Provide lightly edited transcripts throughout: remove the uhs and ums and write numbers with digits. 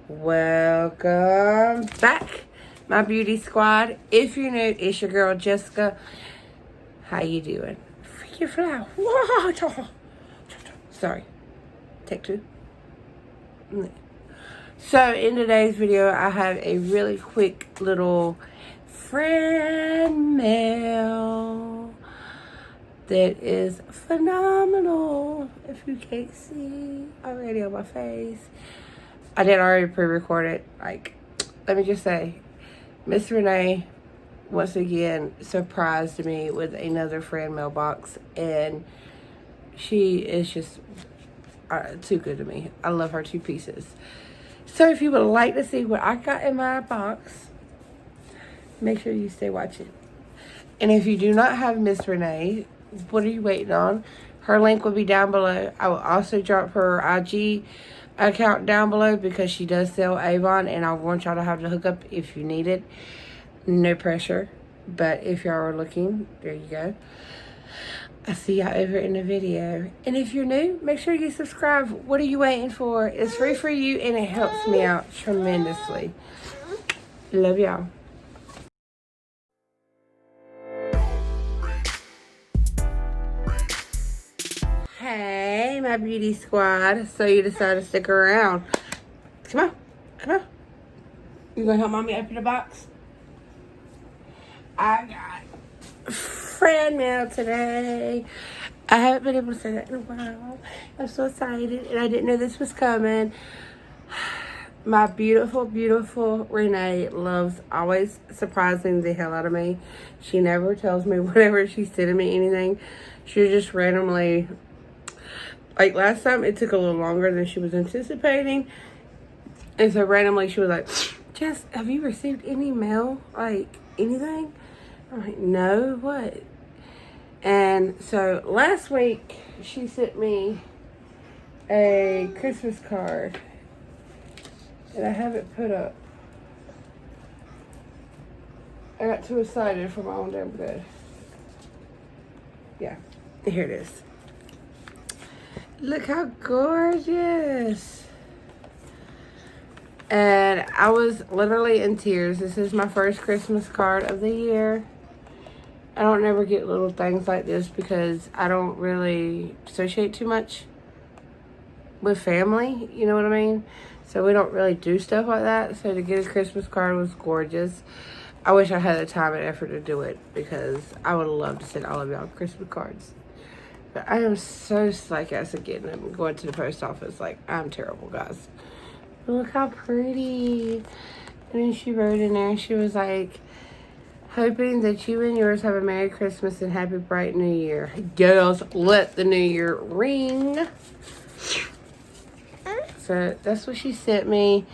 Welcome back, my beauty squad. If you're new, it's your girl Jessica. How you doing? Freaking flower. Sorry. Take two. So in today's video, I have a really quick little friend mail that is phenomenal. If you can't see already on my face, I did already pre-record it. Let me just say, Miss Renee once again surprised me with another friend mailbox, and she is just too good to me. I love her to pieces. So if you would like to see what I got in my box, make sure you stay watching. And if you do not have Miss Renee, what are you waiting on? Her link will be down below. I will also drop her IG account down below because she does sell Avon, and I want y'all to have the hookup if you need it. No pressure, but if y'all are looking, there you go. I see y'all over in the video. And if you're new, make sure you subscribe. What are you waiting for? It's free for you, and it helps me out tremendously. Love y'all. Hey, my beauty squad. So you decided to stick around. Come on. Come on. You gonna help mommy open the box? I got friend mail today. I haven't been able to say that in a while. I'm so excited, and I didn't know this was coming. My beautiful, beautiful Renee loves always surprising the hell out of me. She never tells me whenever she's sending me anything. She just randomly, like last time, it took a little longer than she was anticipating. And so randomly she was like, Jess, have you received any mail? Like anything? I'm like, no, what? And so last week she sent me a Christmas card. And I have it put up. I got too excited for my own damn good. Yeah, here it is. Look how gorgeous. And I was literally in tears. This is my first Christmas card of the year. I don't never get little things like this because I don't really associate too much with family. You know what I mean? So we don't really do stuff like that. So to get a Christmas card was gorgeous. I wish I had the time and effort to do it because I would love to send all of y'all Christmas cards. But I am so psyched as to getting them and going to the post office. Like, I'm terrible, guys. But look how pretty. And then she wrote in there, she was like, hoping that you and yours have a Merry Christmas and Happy Bright New Year. Girls, let the New Year ring. So that's what she sent me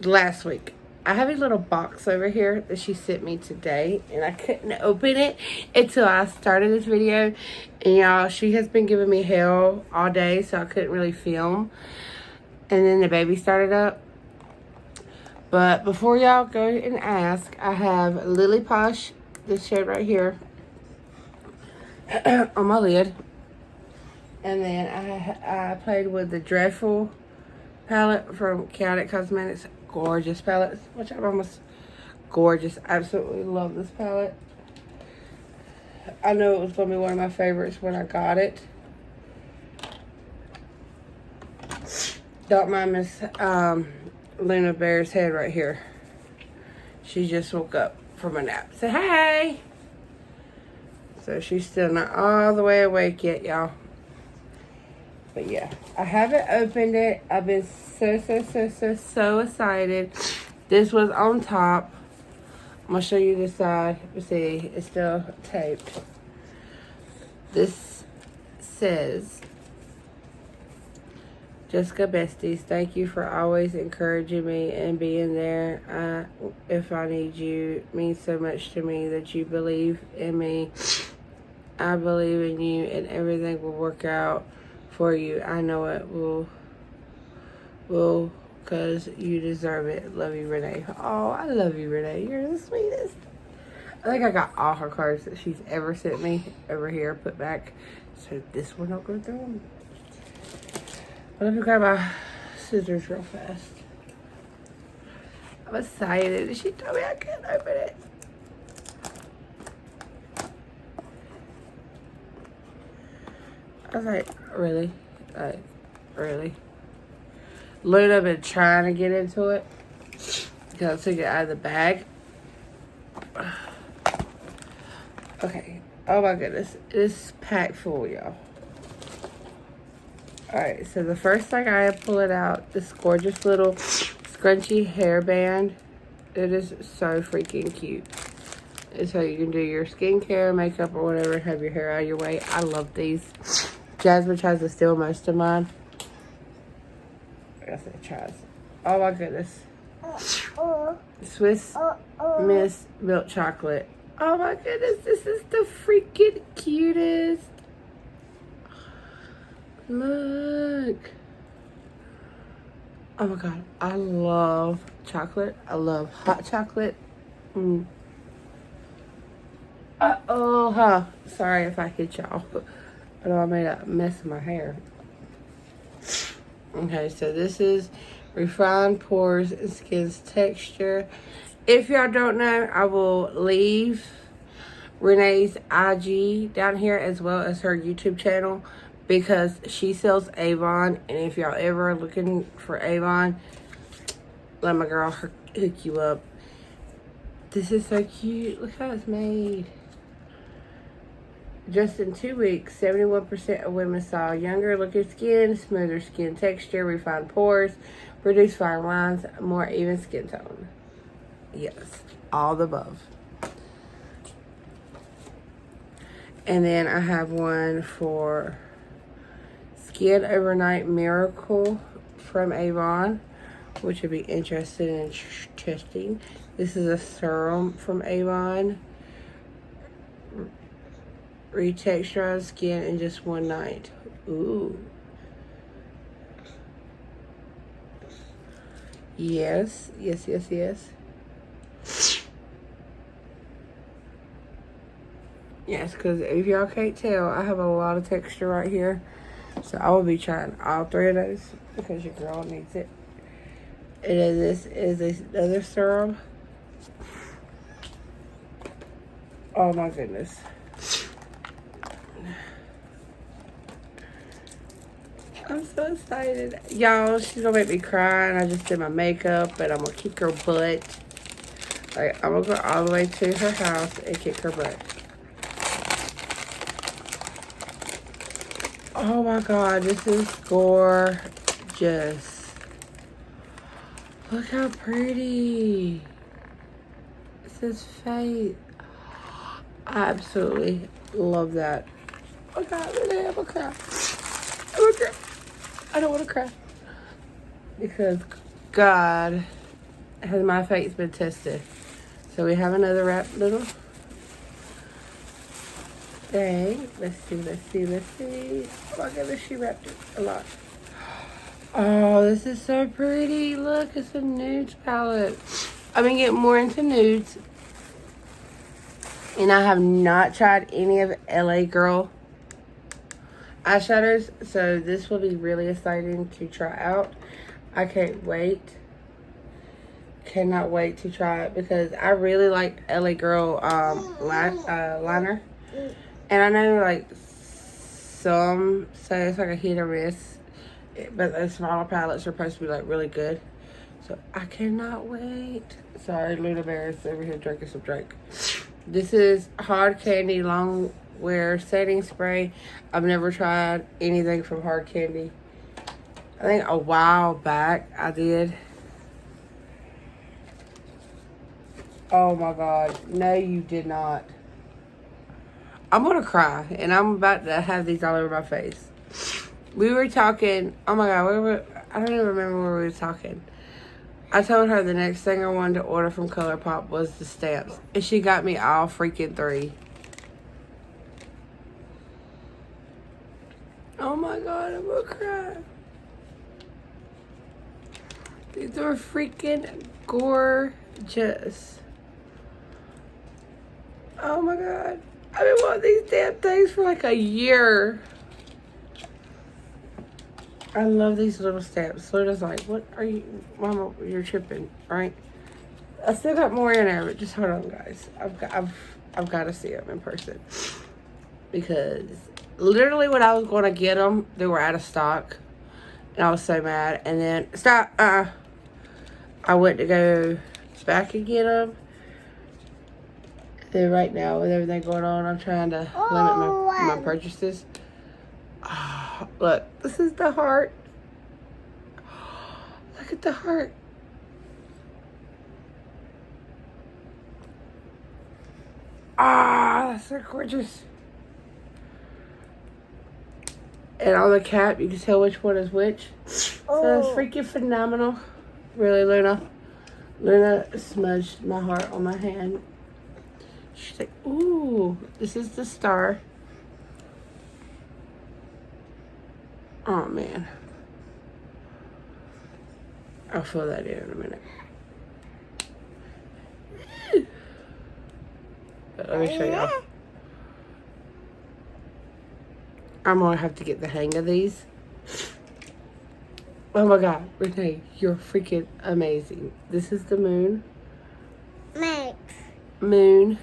last week. I have a little box over here that she sent me today, and I couldn't open it until I started this video. And y'all, she has been giving me hell all day, so I couldn't really film. And then the baby started up. But before y'all go and ask, I have Lily Posh, this shade right here, on my lid. And then I played with the Dreadful palette from Chaotic Cosmetics. Gorgeous palette, which I'm almost gorgeous. Absolutely love this palette. I know it was going to be one of my favorites when I got it. Don't mind Miss Luna Bear's head right here. She just woke up from a nap. Say hey. So she's still not all the way awake yet, y'all. But yeah, I haven't opened it. I've been so excited. This was on top. I'm going to show you this side. You see, it's still taped. This says, Jessica Besties, thank you for always encouraging me and being there if I need you. It means so much to me that you believe in me. I believe in you, and everything will work out for you. I know it will, because you deserve it. Love you, Renee. Oh, I love you, Renee. You're the sweetest. I think I got all her cards that she's ever sent me over here put back, so this will not go through them. But let me grab my scissors real fast. I'm excited. She told me I can't open it. I was like, really? Like, really? Luna been trying to get into it because I took it out of the bag. Okay. Oh my goodness. It's packed full, y'all. Alright, so the first thing I pull it out, this gorgeous little scrunchy hairband. It is so freaking cute. And so you can do your skincare, makeup, or whatever, have your hair out of your way. I love these. Jasmine tries to steal most of mine. I guess it tries. Oh my goodness. Swiss Miss Milk Chocolate. Oh my goodness, this is the freaking cutest. Look. Oh my god, I love chocolate. I love hot chocolate. Sorry if I hit y'all. I know I made a mess of my hair. Okay, so this is Refined Pores and Skin's Texture. If y'all don't know, I will leave Renee's IG down here as well as her YouTube channel because she sells Avon. And if y'all ever are looking for Avon, let my girl hook you up. This is so cute. Look how it's made. Just in 2 weeks, 71% of women saw younger looking skin, smoother skin texture, refined pores, reduced fine lines, more even skin tone. Yes, all the above. And then I have one for Skin Overnight Miracle from Avon, which would be interested in testing. This is a serum from Avon. Retexturize skin in just one night. Ooh. Yes, yes, yes, yes. Yes, because if y'all can't tell, I have a lot of texture right here. So I will be trying all three of those because your girl needs it. And then this is another serum. Oh my goodness. I'm so excited. Y'all, she's gonna make me cry, and I just did my makeup, and I'm gonna kick her butt. Like, I'm gonna go all the way to her house and kick her butt. Oh my god, this is gorgeous. Look how pretty. It says Faith. I absolutely love that. Oh god, I'm gonna cry. I'm gonna cry. I don't want to cry. Because God has my faith been tested. So we have another wrap little thing. Let's see, let's see, let's see. Oh my goodness, she wrapped it a lot. Oh, this is so pretty. Look, it's a nudes palette. I've been getting more into nudes. And I have not tried any of LA Girl eyeshadows, so this will be really exciting to try out. I can't wait. Cannot wait to try it because I really like LA Girl liner. And I know like some say it's like a hit or miss, but the smaller palettes are supposed to be like really good. So I cannot wait. Sorry, Luna Bear is over here drinking some drink. This is Hard Candy Long Wear Setting Spray. I've never tried anything from Hard Candy. I think a while back I did. Oh my god. No, you did not. I'm gonna cry. And I'm about to have these all over my face. We were talking. Oh my god. I don't even remember where we were talking. I told her the next thing I wanted to order from ColourPop was the stamps. And she got me all freaking 3. Oh my god, I'm gonna cry. These are freaking gorgeous. Oh my god. I've been wanting these damn things for like a year. I love these little stamps. Luna's like, what are you, Mama, you're tripping, right? I still got more in there, but just hold on, guys. I've got to see them in person because literally when I was going to get them, they were out of stock, and I was so mad. And then I went to go back and get them. Then right now, with everything going on, I'm trying to limit my purchases. Oh, look, this is the heart. Look at the heart. Ah, that's so gorgeous. And on the cap, you can tell which one is which. So that's freaking phenomenal. Really, Luna. Luna smudged my heart on my hand. She's like, ooh, this is the star. Oh, man. I'll fill that in a minute. Let me show y'all. I'm gonna have to get the hang of these. Oh my God, Renee, you're freaking amazing. This is the moon. Moon.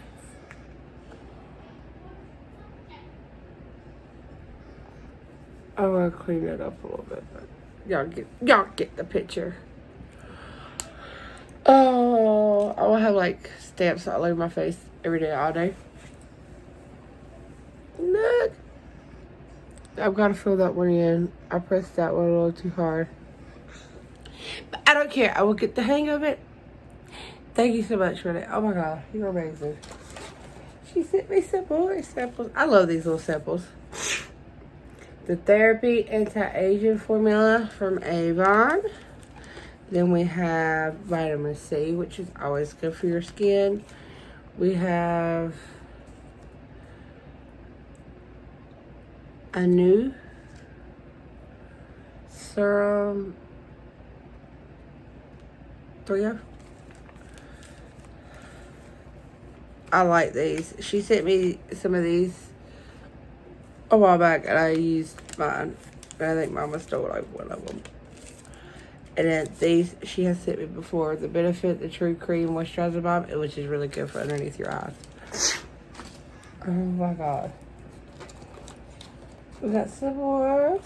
I'm gonna clean it up a little bit, but y'all get the picture. Oh, I will have like stamps all over my face every day, all day. Look. I've got to fill that one in. I pressed that one a little too hard. But I don't care. I will get the hang of it. Thank you so much, Renee. Oh my God, you're amazing. She sent me some more samples. I love these little samples. The Therapy Anti-Aging Formula from Avon. Then we have vitamin C, which is always good for your skin. We have a new serum 3. I like these. She sent me some of these a while back and I used mine. And I think Mama stole like one of them. And then these she has sent me before. The Benefit, the True Cream Moisturizer Balm, which is really good for underneath your eyes. Oh my God. We got some more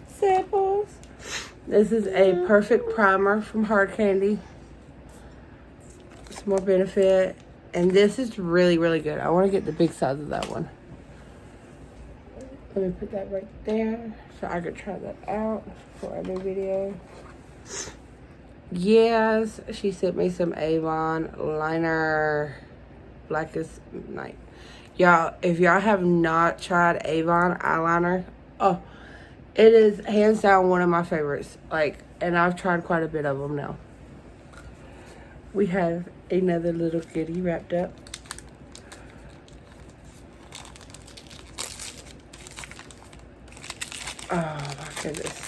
samples. This is a perfect primer from Hard Candy. Some more Benefit. And this is really, really good. I want to get the big size of that one. Let me put that right there so I could try that out for a new video. Yes, she sent me some Avon liner, Blackest Night. Y'all, if y'all have not tried Avon eyeliner, oh, it is hands down one of my favorites. Like, and I've tried quite a bit of them now. We have another little goodie wrapped up. Oh my goodness.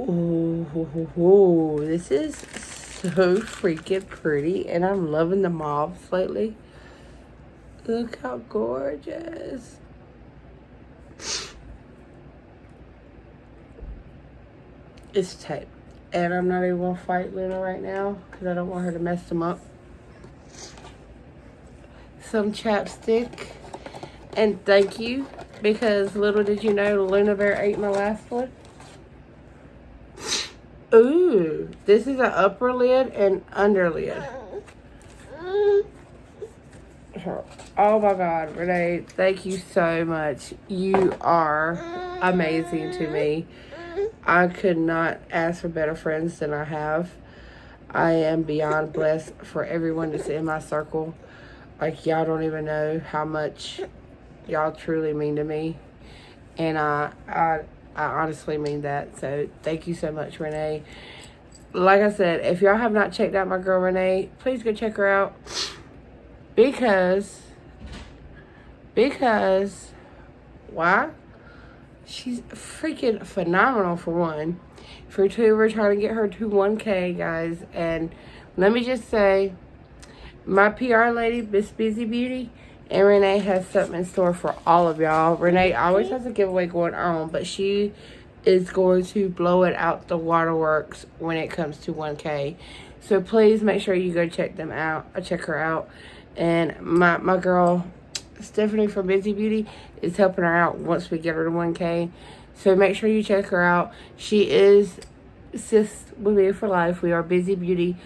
Ooh, this is so freaking pretty, and I'm loving the mauves lately. Look how gorgeous. It's tape, and I'm not even gonna fight Luna right now because I don't want her to mess them up. Some chapstick, and thank you, because little did you know Luna Bear ate my last one. Ooh, this is an upper lid and under lid. Oh my God, Renee, thank you so much. You are amazing to me. I could not ask for better friends than I have. I am beyond blessed for everyone that's in my circle. Like, y'all don't even know how much y'all truly mean to me. And I honestly mean that. So thank you so much, Renee. Like I said, if y'all have not checked out my girl Renee, please go check her out. Because why? She's freaking phenomenal, for one. For two, we're trying to get her to 1K, guys. And let me just say, my PR lady, Miss Busy Beauty, and Renee has something in store for all of y'all. Renee always has a giveaway going on, but she is going to blow it out the waterworks when it comes to 1K. So please make sure you go check them out. Check her out. And my girl Stephanie from Busy Beauty is helping her out once we get her to 1K. So make sure you check her out. She is sis with me for life. We are Busy Beauty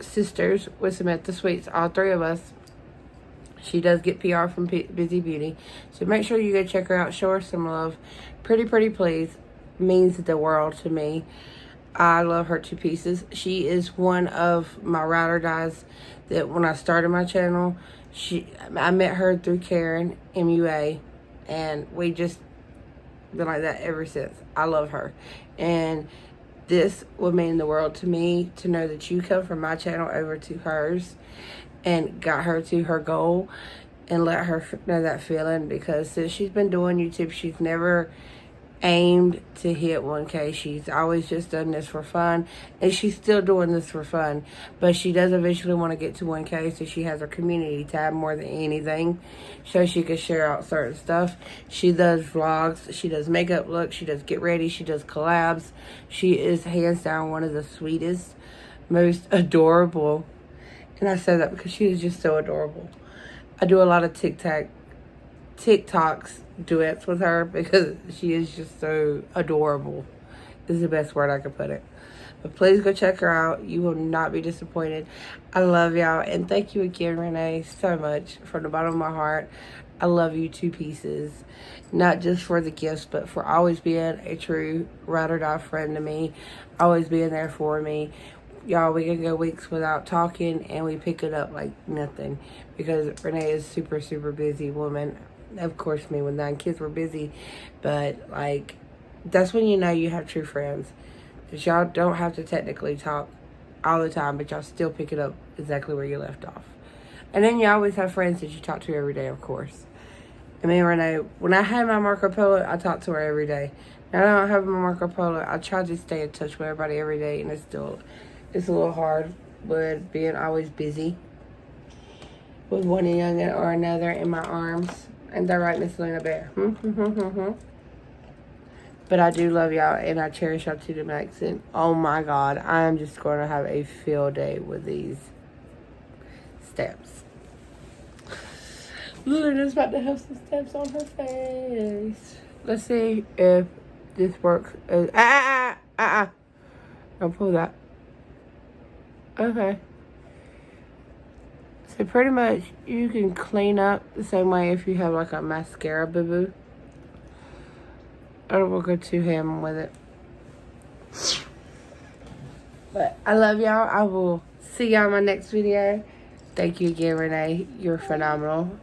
sisters with Samantha Sweets, all three of us. She does get PR from Busy Beauty. So make sure you go check her out. Show her some love. Pretty please means the world to me. I love her to pieces. She is one of my ride or dies that when I started my channel, I met her through Karen, MUA, and we just been like that ever since. I love her. And this would mean the world to me to know that you come from my channel over to hers and got her to her goal and let her know that feeling, because since she's been doing YouTube, she's never aimed to hit 1K. She's always just done this for fun, and she's still doing this for fun, but she does eventually want to get to 1K, so she has her community tab more than anything, so she can share out certain stuff. She does vlogs, she does makeup looks, she does get ready, she does collabs. She is hands down one of the sweetest, most adorable, and I say that because she is just so adorable. I do a lot of TikToks duets with her because she is just so adorable is the best word I could put it. But please go check her out. You will not be disappointed. I love y'all, and thank you again, Renee, so much from the bottom of my heart. I love you to pieces, not just for the gifts, but for always being a true ride or die friend to me, always being there for me. Y'all, we can go weeks without talking and we pick it up like nothing, because Renee is super busy woman. Of course, me with 9 kids, we're busy, but like, that's when you know you have true friends. Because y'all don't have to technically talk all the time, but y'all still pick it up exactly where you left off. And then you always have friends that you talk to every day, of course. I mean, Renee, when I had my Marco Polo, I talked to her every day. Now I don't have my Marco Polo. I try to stay in touch with everybody every day, and it's a little hard with being always busy with one young or another in my arms. Ain't that right, Miss Lena Bear? But I do love y'all, and I cherish y'all to the max. And oh my God, I am just going to have a field day with these stamps. Luna's about to have some stamps on her face. Let's see if this works. Don't pull that. Okay. So pretty much you can clean up the same way if you have like a mascara boo-boo. I don't want to go too ham with it. But I love y'all. I will see y'all in my next video. Thank you again, Renee. You're phenomenal.